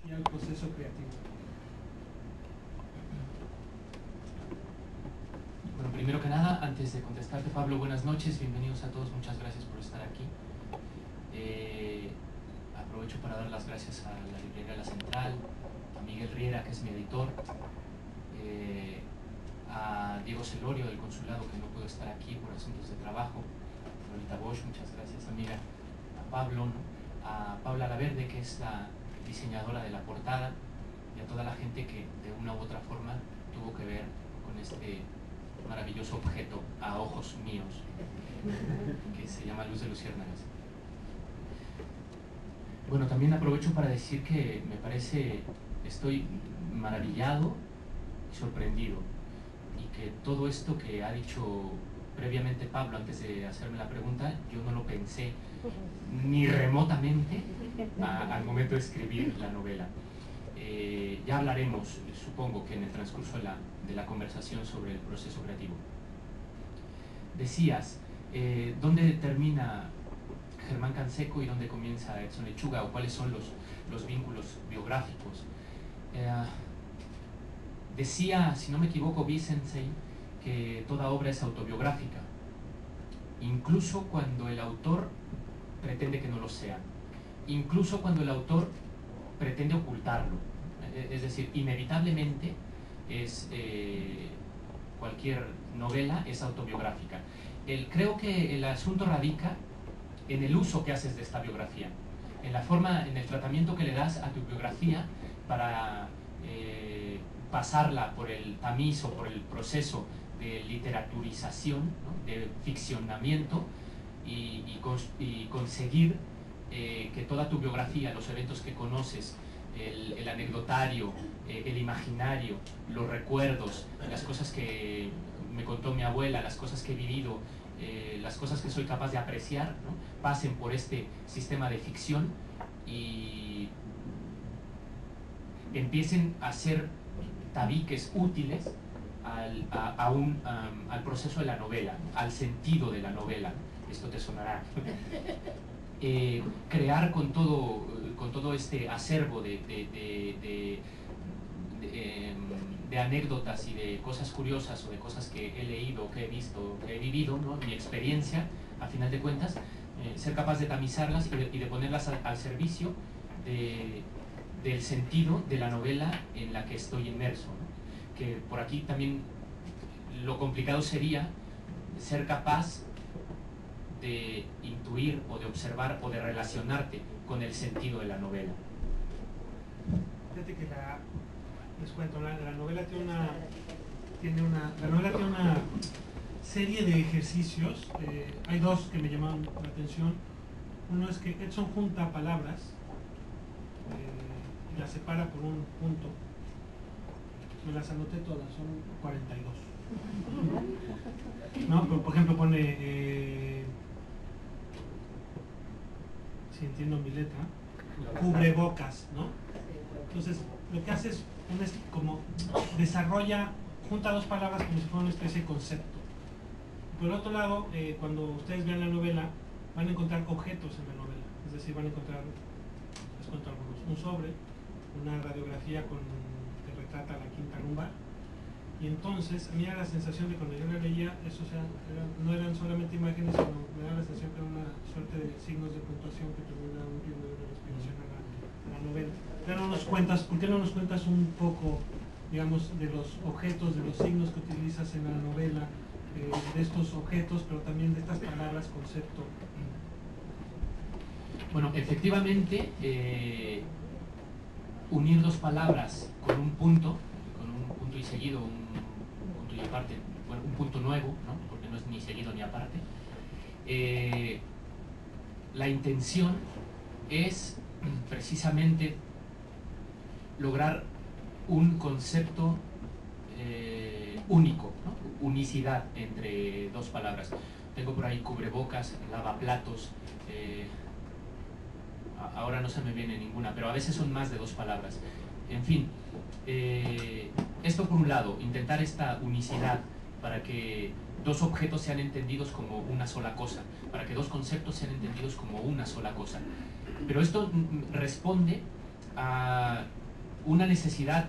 Y al proceso creativo. Bueno, primero que nada, antes de contestarte, Pablo, buenas noches, bienvenidos a todos, muchas gracias por estar aquí. Aprovecho para dar las gracias a la librería La Central, a Miguel Riera, que es mi editor, a Diego Celorio del consulado, que no pudo estar aquí por asuntos de trabajo, a Lolita Bosch, muchas gracias, amiga, a Pablo, ¿no? A Paula Laverde, que es la diseñadora de la portada, y a toda la gente que de una u otra forma tuvo que ver con este maravilloso objeto a ojos míos que se llama Luz de Luciérnagas. Bueno, también aprovecho para decir que me parece, estoy maravillado y sorprendido, y que todo esto que ha dicho previamente Pablo antes de hacerme la pregunta, yo no lo pensé ni remotamente al momento de escribir la novela. Ya hablaremos, supongo que en el transcurso de la conversación, sobre el proceso creativo. Decías, ¿dónde termina Germán Canseco y dónde comienza Edson Lechuga, o cuáles son los vínculos biográficos? Decía, si no me equivoco, Vicensey, que toda obra es autobiográfica, incluso cuando el autor pretende que no lo sea, incluso cuando el autor pretende ocultarlo. Es decir, inevitablemente cualquier novela es autobiográfica. Creo que el asunto radica en el uso que haces de esta biografía, en la forma, en el tratamiento que le das a tu biografía para pasarla por el tamiz o por el proceso de literaturización, ¿no? De ficcionamiento, y conseguir que toda tu biografía, los eventos que conoces, el anecdotario, el imaginario, los recuerdos, las cosas que me contó mi abuela, las cosas que he vivido, las cosas que soy capaz de apreciar, ¿no? Pasen por este sistema de ficción y empiecen a ser tabiques útiles al proceso de la novela, al sentido de la novela. Esto te sonará. Crear con todo este acervo de anécdotas y de cosas curiosas, o de cosas que he leído, que he visto, que he vivido, ¿no? Mi experiencia, a final de cuentas, ser capaz de tamizarlas y de ponerlas al servicio del sentido de la novela en la que estoy inmerso, ¿no? Que por aquí también lo complicado sería ser capaz de intuir o de observar o de relacionarte con el sentido de la novela. Fíjate que les cuento, la novela tiene una serie de ejercicios. Hay dos que me llamaron la atención. Uno es que Edson junta palabras y las separa por un punto. Me las anoté todas, son 42. ¿No? Pero, por ejemplo, pone, si entiendo mi letra, cubrebocas, ¿no? Entonces, lo que hace es como desarrolla, junta dos palabras como si fuera una especie de concepto. Por el otro lado, cuando ustedes vean la novela, van a encontrar objetos en la novela. Es decir, van a encontrar, les cuento algunos, un sobre, una radiografía que retrata la quinta lumbar. Y entonces, a mí era la sensación de cuando yo la leía, eso, o sea, no eran solamente imágenes, sino me da la sensación que era una suerte de signos de puntuación que terminaban viendo de respiración a la novela. ¿Por qué no nos cuentas un poco, digamos, de los objetos, de los signos que utilizas en la novela, de estos objetos, pero también de estas palabras, concepto? Bueno, efectivamente, unir dos palabras con un punto y seguido, un punto y aparte, bueno, un punto nuevo, ¿no? Porque no es ni seguido ni aparte. La intención es precisamente lograr un concepto único, ¿no? Unicidad entre dos palabras. Tengo por ahí cubrebocas, lavaplatos, ahora no se me viene ninguna, pero a veces son más de dos palabras. En fin, esto por un lado, intentar esta unicidad para que dos objetos sean entendidos como una sola cosa, para que dos conceptos sean entendidos como una sola cosa. Pero esto responde una necesidad